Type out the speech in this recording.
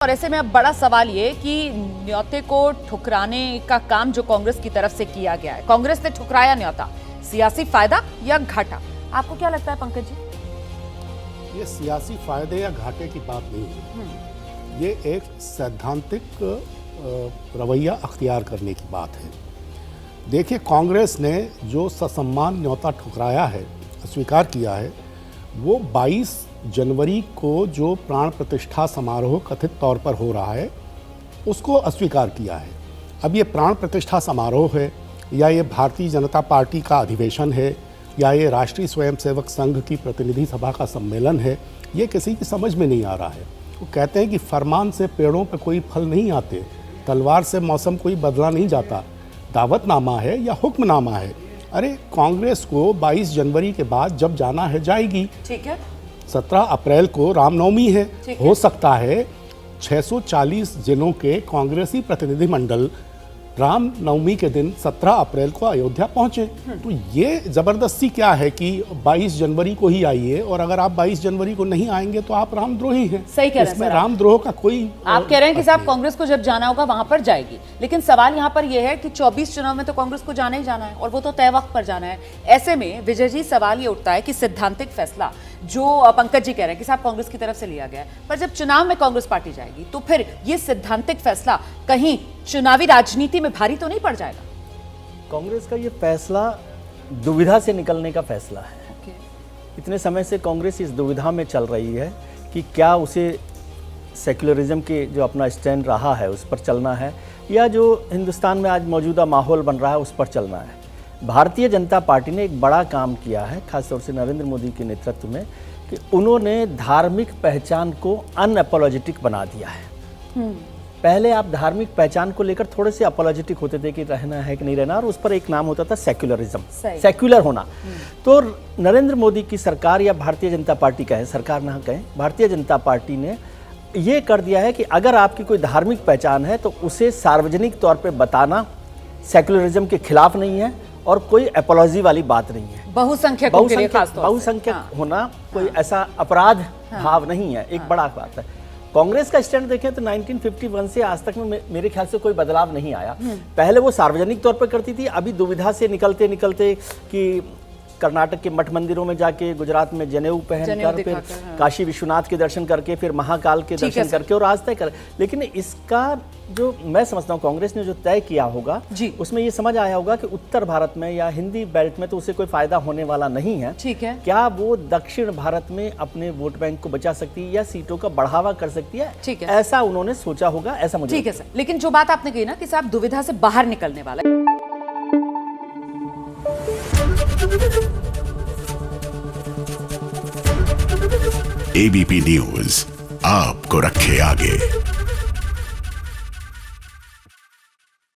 और ऐसे में अब बड़ा सवाल ये कि न्योते को ठुकराने का काम जो कांग्रेस की तरफ से किया गया है, कांग्रेस ने ठुकराया न्योता, सियासी फायदा या घाटा? आपको क्या लगता है पंकज जी? ये सियासी फायदे या घाटे की बात नहीं है, ये एक सैद्धांतिक रवैया अख्तियार करने की बात है। देखिए, कांग्रेस ने जो ससम्मान न्योता ठुकराया है, स्वीकार किया है, वो 22 जनवरी को जो प्राण प्रतिष्ठा समारोह कथित तौर पर हो रहा है उसको अस्वीकार किया है। अब ये प्राण प्रतिष्ठा समारोह है या ये भारतीय जनता पार्टी का अधिवेशन है या ये राष्ट्रीय स्वयंसेवक संघ की प्रतिनिधि सभा का सम्मेलन है, ये किसी की समझ में नहीं आ रहा है। वो कहते हैं कि फरमान से पेड़ों पर कोई फल नहीं आते, तलवार से मौसम कोई बदला नहीं जाता, दावतनामा है या हुक्मनामा है। अरे, कांग्रेस को 22 जनवरी के बाद जब जाना है जाएगी। ठीक है, 17 अप्रैल को रामनवमी है, हो सकता है 640 जिलों के कांग्रेसी प्रतिनिधिमंडल रामनवमी के दिन 17 अप्रैल को अयोध्या पहुंचे। तो ये जबरदस्ती क्या है कि 22 जनवरी को ही आइए, और अगर आप 22 जनवरी को नहीं आएंगे तो आप रामद्रोही हैं। सही कह रहे हैं इसमें सर, रामद्रोह का कोई आप कह रहे हैं कि साहब कांग्रेस को जब जाना होगा वहां पर जाएगी, लेकिन सवाल यहाँ पर यह है कि 24 चुनाव में तो कांग्रेस को जाना ही जाना है और वो तो तय वक्त पर जाना है। ऐसे में विजय जी, सवाल ये उठता है कि सैद्धांतिक फैसला जो पंकज जी कह रहे हैं कि साहब कांग्रेस की तरफ से लिया गया है, पर जब चुनाव में कांग्रेस पार्टी जाएगी तो फिर ये सैद्धांतिक फैसला कहीं चुनावी राजनीति में भारी तो नहीं पड़ जाएगा? कांग्रेस का ये फैसला दुविधा से निकलने का फैसला है। इतने समय से कांग्रेस इस दुविधा में चल रही है कि क्या उसे सेक्युलरिज्म के जो अपना स्टैंड रहा है उस पर चलना है या जो हिंदुस्तान में आज मौजूदा माहौल बन रहा है उस पर चलना है। भारतीय जनता पार्टी ने एक बड़ा काम किया है, खासतौर से नरेंद्र मोदी के नेतृत्व में, कि उन्होंने धार्मिक पहचान को अनअपोलॉजेटिक बना दिया है। पहले आप धार्मिक पहचान को लेकर थोड़े से अपोलॉजेटिक होते थे कि रहना है कि नहीं रहना, और उस पर एक नाम होता था सेक्युलरिज्म, सेक्युलर होना। तो नरेंद्र मोदी की सरकार या भारतीय जनता पार्टी कहें, सरकार ना कहें, भारतीय जनता पार्टी ने ये कर दिया है कि अगर आपकी कोई धार्मिक पहचान है तो उसे सार्वजनिक तौर पर बताना सेक्युलरिज्म के खिलाफ नहीं है और कोई एपोलॉजी वाली बात नहीं है। बहुसंख्यकों के लिए खास तौर से बहुसंख्यक होना कोई ऐसा अपराध भाव नहीं है, एक बड़ा बात है। कांग्रेस का स्टैंड देखें तो 1951 से आज तक में मेरे ख्याल से कोई बदलाव नहीं आया। पहले वो सार्वजनिक तौर पर करती थी, अभी दुविधा से निकलते निकलते कि कर्नाटक के मठ मंदिरों में जाके, गुजरात में जनेऊ पहनकर, फिर काशी विश्वनाथ के दर्शन करके, फिर महाकाल के दर्शन करके और आज तय कर। लेकिन इसका जो मैं समझता हूँ कांग्रेस ने जो तय किया होगा उसमें ये समझ आया होगा कि उत्तर भारत में या हिंदी बेल्ट में तो उसे कोई फायदा होने वाला नहीं है। ठीक है, क्या वो दक्षिण भारत में अपने वोट बैंक को बचा सकती है या सीटों का बढ़ावा कर सकती है? ठीक है, ऐसा उन्होंने सोचा होगा, ऐसा मुझे। ठीक है सर, लेकिन जो बात आपने कही ना कि साहब दुविधा से बाहर निकलने वाला है, एबीपी न्यूज आपको रखे आगे।